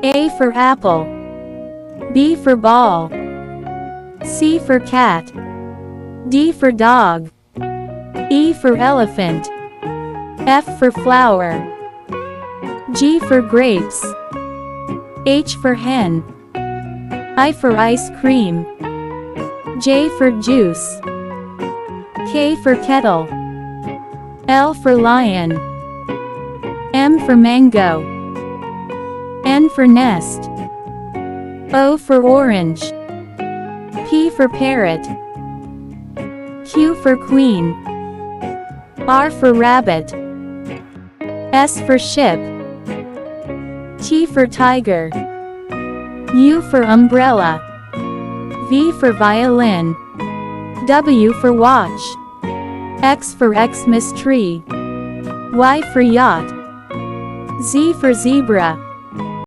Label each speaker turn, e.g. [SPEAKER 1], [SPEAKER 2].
[SPEAKER 1] A for apple. B for ball. C for cat. D for dog. E for elephant. F for flower. G for grapes. H for hen. I for ice cream. J for juice. K for kettle. L for lion. M for mango. N for nest. O for orange. P for parrot. Q for queen. R for rabbit. S for ship. T for tiger. U for umbrella. V for violin. W for watch. X for Xmas tree. Y for yacht. Z for zebra.